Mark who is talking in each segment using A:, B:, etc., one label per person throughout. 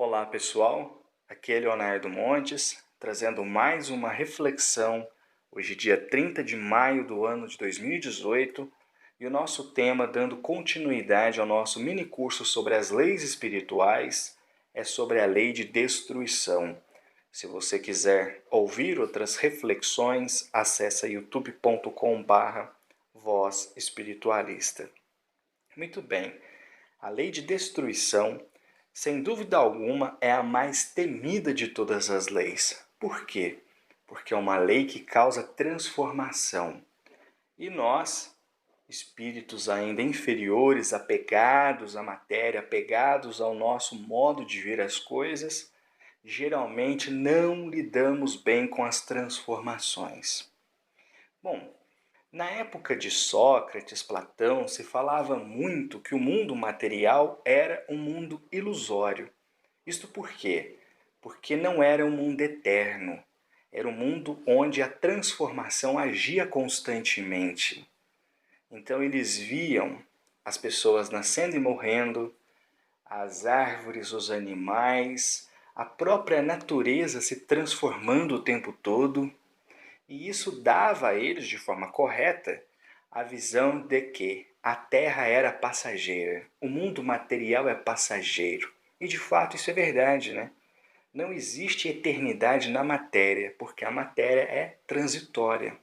A: Olá pessoal, aqui é Leonardo Montes, trazendo mais uma reflexão, hoje dia 30 de maio do ano de 2018, e o nosso tema, dando continuidade ao nosso mini curso sobre as leis espirituais, é sobre a lei de destruição. Se você quiser ouvir outras reflexões, acesse youtube.com/voz espiritualista. Muito bem, a lei de destruição, sem dúvida alguma, é a mais temida de todas as leis. Por quê? Porque é uma lei que causa transformação. E nós, espíritos ainda inferiores, apegados à matéria, apegados ao nosso modo de ver as coisas, geralmente não lidamos bem com as transformações. Bom, na época de Sócrates, Platão, se falava muito que o mundo material era um mundo ilusório. Isto por quê? Porque não era um mundo eterno. Era um mundo onde a transformação agia constantemente. Então eles viam as pessoas nascendo e morrendo, as árvores, os animais, a própria natureza se transformando o tempo todo. E isso dava a eles, de forma correta, a visão de que a Terra era passageira, o mundo material é passageiro. E de fato isso é verdade, né? Não existe eternidade na matéria, porque a matéria é transitória.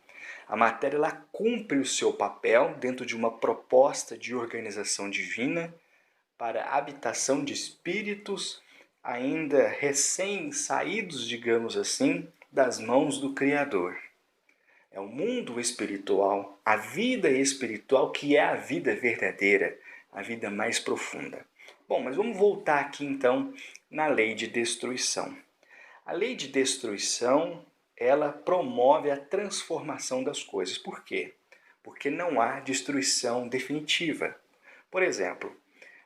A: A matéria ela cumpre o seu papel dentro de uma proposta de organização divina para a habitação de espíritos ainda recém-saídos, digamos assim, das mãos do Criador. É o mundo espiritual, a vida espiritual que é a vida verdadeira, a vida mais profunda. Bom, mas vamos voltar aqui então na lei de destruição. A lei de destruição, ela promove a transformação das coisas. Por quê? Porque não há destruição definitiva. Por exemplo,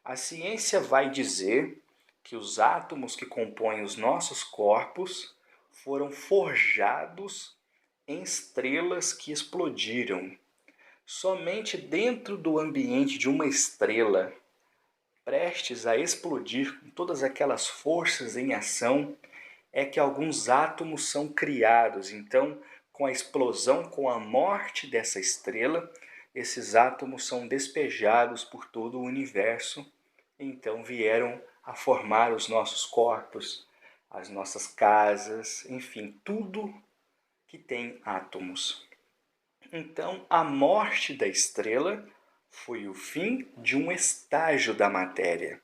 A: a ciência vai dizer que os átomos que compõem os nossos corpos foram forjados em estrelas que explodiram. Somente dentro do ambiente de uma estrela, prestes a explodir com todas aquelas forças em ação, é que alguns átomos são criados. Então, com a explosão, com a morte dessa estrela, esses átomos são despejados por todo o universo. Então vieram a formar os nossos corpos, as nossas casas, enfim, tudo que tem átomos. Então, a morte da estrela foi o fim de um estágio da matéria.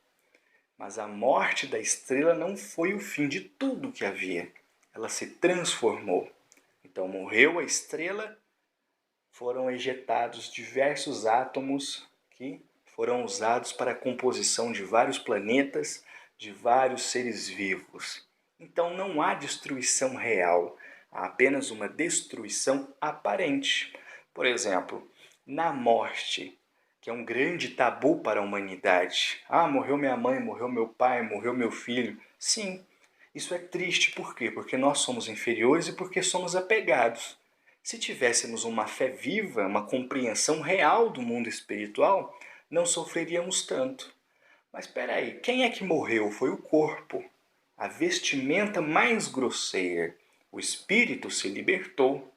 A: Mas a morte da estrela não foi o fim de tudo que havia. Ela se transformou. Então, morreu a estrela, foram ejetados diversos átomos que foram usados para a composição de vários planetas, de vários seres vivos. Então, não há destruição real. Há apenas uma destruição aparente. Por exemplo, na morte, que é um grande tabu para a humanidade. Ah, morreu minha mãe, morreu meu pai, morreu meu filho. Sim, isso é triste. Por quê? Porque nós somos inferiores e porque somos apegados. Se tivéssemos uma fé viva, uma compreensão real do mundo espiritual, não sofreríamos tanto. Mas espera aí, quem é que morreu? Foi o corpo. A vestimenta mais grosseira. O espírito se libertou.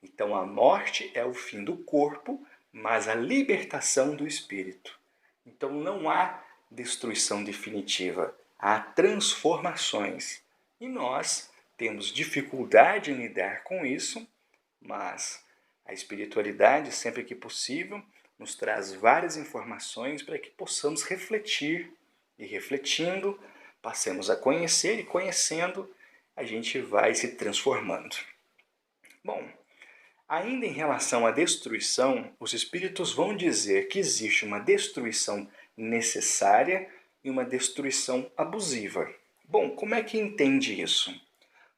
A: Então a morte é o fim do corpo, mas a libertação do espírito. Então não há destruição definitiva, há transformações. E nós temos dificuldade em lidar com isso, mas a espiritualidade, sempre que possível, nos traz várias informações para que possamos refletir, e refletindo, passemos a conhecer, e conhecendo, a gente vai se transformando. Bom, ainda em relação à destruição, os espíritos vão dizer que existe uma destruição necessária e uma destruição abusiva. Bom, como é que entende isso?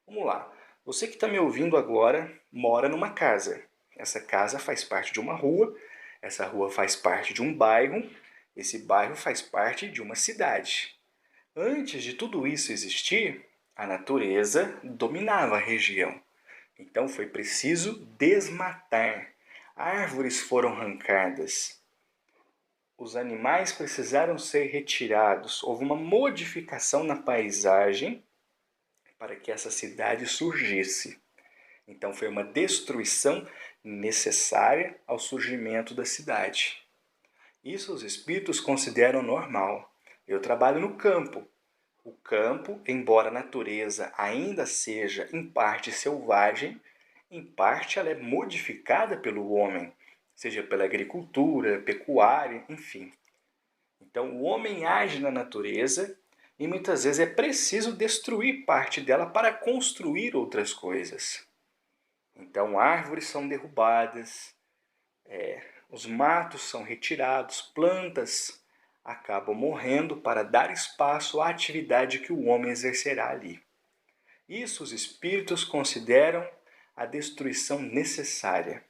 A: Vamos lá. Você que está me ouvindo agora mora numa casa. Essa casa faz parte de uma rua, essa rua faz parte de um bairro, esse bairro faz parte de uma cidade. Antes de tudo isso existir, a natureza dominava a região. Então foi preciso desmatar. Árvores foram arrancadas. os animais precisaram ser retirados. Houve uma modificação na paisagem para que essa cidade surgisse. Então foi uma destruição necessária ao surgimento da cidade. Isso os espíritos consideram normal. Eu trabalho no campo. O campo, embora a natureza ainda seja em parte selvagem, em parte ela é modificada pelo homem, seja pela agricultura, pecuária, enfim. Então o homem age na natureza e muitas vezes é preciso destruir parte dela para construir outras coisas. Então árvores são derrubadas, os matos são retirados, plantas acabam morrendo para dar espaço à atividade que o homem exercerá ali. Isso os espíritos consideram a destruição necessária.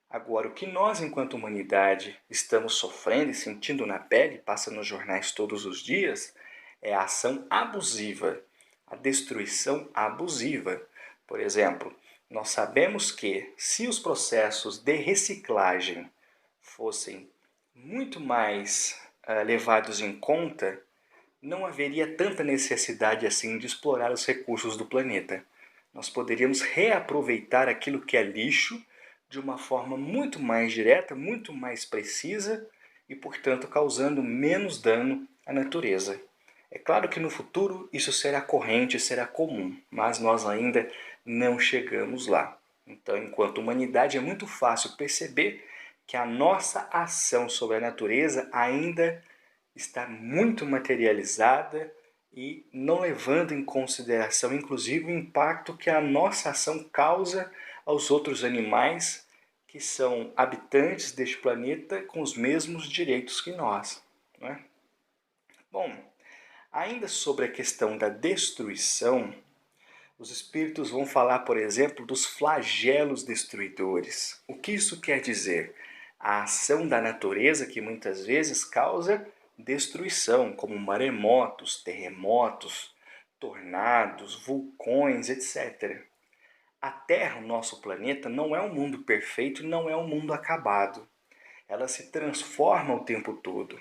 A: Agora, o que nós, enquanto humanidade, estamos sofrendo e sentindo na pele, passa nos jornais todos os dias, é a ação abusiva, a destruição abusiva. Por exemplo, nós sabemos que se os processos de reciclagem fossem muito mais levados em conta, não haveria tanta necessidade assim de explorar os recursos do planeta. Nós poderíamos reaproveitar aquilo que é lixo de uma forma muito mais direta, muito mais precisa e, portanto, causando menos dano à natureza. É claro que no futuro isso será corrente, será comum, mas nós ainda não chegamos lá. Então, enquanto humanidade, é muito fácil perceber que a nossa ação sobre a natureza ainda está muito materializada e não levando em consideração, inclusive, o impacto que a nossa ação causa aos outros animais que são habitantes deste planeta com os mesmos direitos que nós. Não é? Bom, ainda sobre a questão da destruição, os espíritos vão falar, por exemplo, dos flagelos destruidores. O que isso quer dizer? A ação da natureza que muitas vezes causa destruição, como maremotos, terremotos, tornados, vulcões, etc. A Terra, o nosso planeta, não é um mundo perfeito e não é um mundo acabado. Ela se transforma o tempo todo.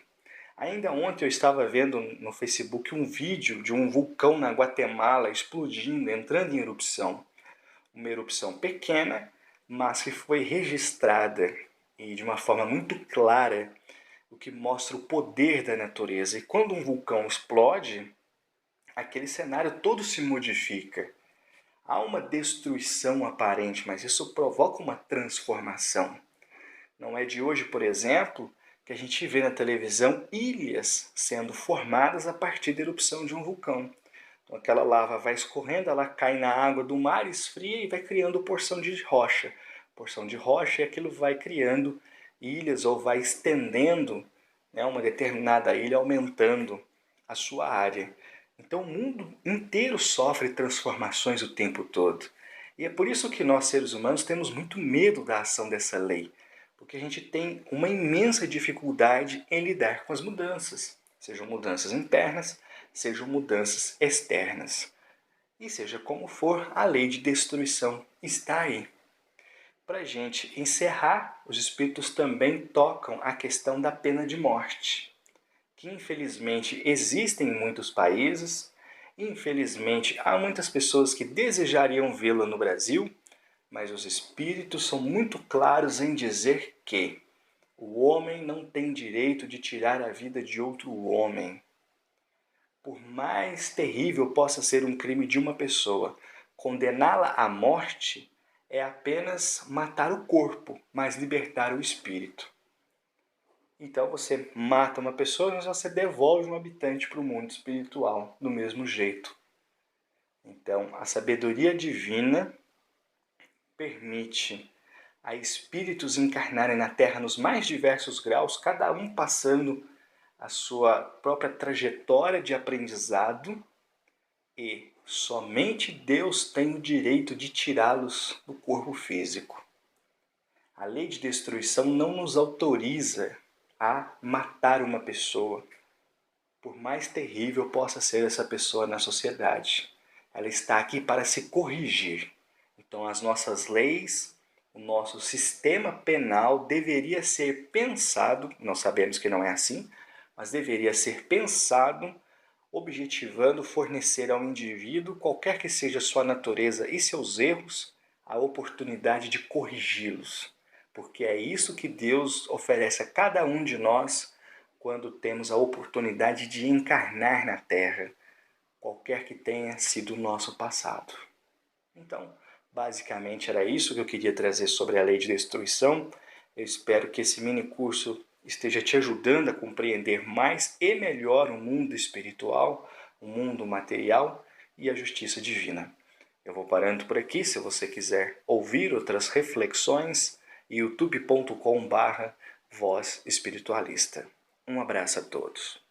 A: Ainda ontem eu estava vendo no Facebook um vídeo de um vulcão na Guatemala explodindo, entrando em erupção. Uma erupção pequena, mas que foi registrada e de uma forma muito clara, o que mostra o poder da natureza. E quando um vulcão explode, aquele cenário todo se modifica. Há uma destruição aparente, mas isso provoca uma transformação. Não é de hoje, por exemplo, que a gente vê na televisão ilhas sendo formadas a partir da erupção de um vulcão. Então aquela lava vai escorrendo, ela cai na água do mar, esfria e vai criando porção de rocha. Porção de rocha e aquilo vai criando ilhas ou vai estendendo, né, uma determinada ilha, aumentando a sua área. Então o mundo inteiro sofre transformações o tempo todo. E é por isso que nós, seres humanos, temos muito medo da ação dessa lei. Porque a gente tem uma imensa dificuldade em lidar com as mudanças. Sejam mudanças internas, sejam mudanças externas. E seja como for, a lei de destruição está aí. Para a gente encerrar, os espíritos também tocam a questão da pena de morte, que infelizmente existe em muitos países. Infelizmente, há muitas pessoas que desejariam vê-la no Brasil, mas os espíritos são muito claros em dizer que o homem não tem direito de tirar a vida de outro homem. Por mais terrível possa ser um crime de uma pessoa, condená-la à morte é apenas matar o corpo, mas libertar o espírito. Então você mata uma pessoa, mas você devolve um habitante para o mundo espiritual do mesmo jeito. Então a sabedoria divina permite a espíritos encarnarem na Terra nos mais diversos graus, cada um passando a sua própria trajetória de aprendizado, e somente Deus tem o direito de tirá-los do corpo físico. A lei de destruição não nos autoriza a matar uma pessoa, por mais terrível possa ser essa pessoa na sociedade. Ela está aqui para se corrigir. Então as nossas leis, O nosso sistema penal deveria ser pensado, nós sabemos que não é assim, mas deveria ser pensado objetivando fornecer ao indivíduo, qualquer que seja sua natureza e seus erros, a oportunidade de corrigi-los. Porque é isso que Deus oferece a cada um de nós quando temos a oportunidade de encarnar na Terra, qualquer que tenha sido o nosso passado. Então, basicamente era isso que eu queria trazer sobre a lei de destruição. Eu espero que esse mini curso esteja te ajudando a compreender mais e melhor o mundo espiritual, o mundo material e a justiça divina. Eu vou parando por aqui. Se você quiser ouvir outras reflexões, youtube.com/Voz Espiritualista. Um abraço a todos.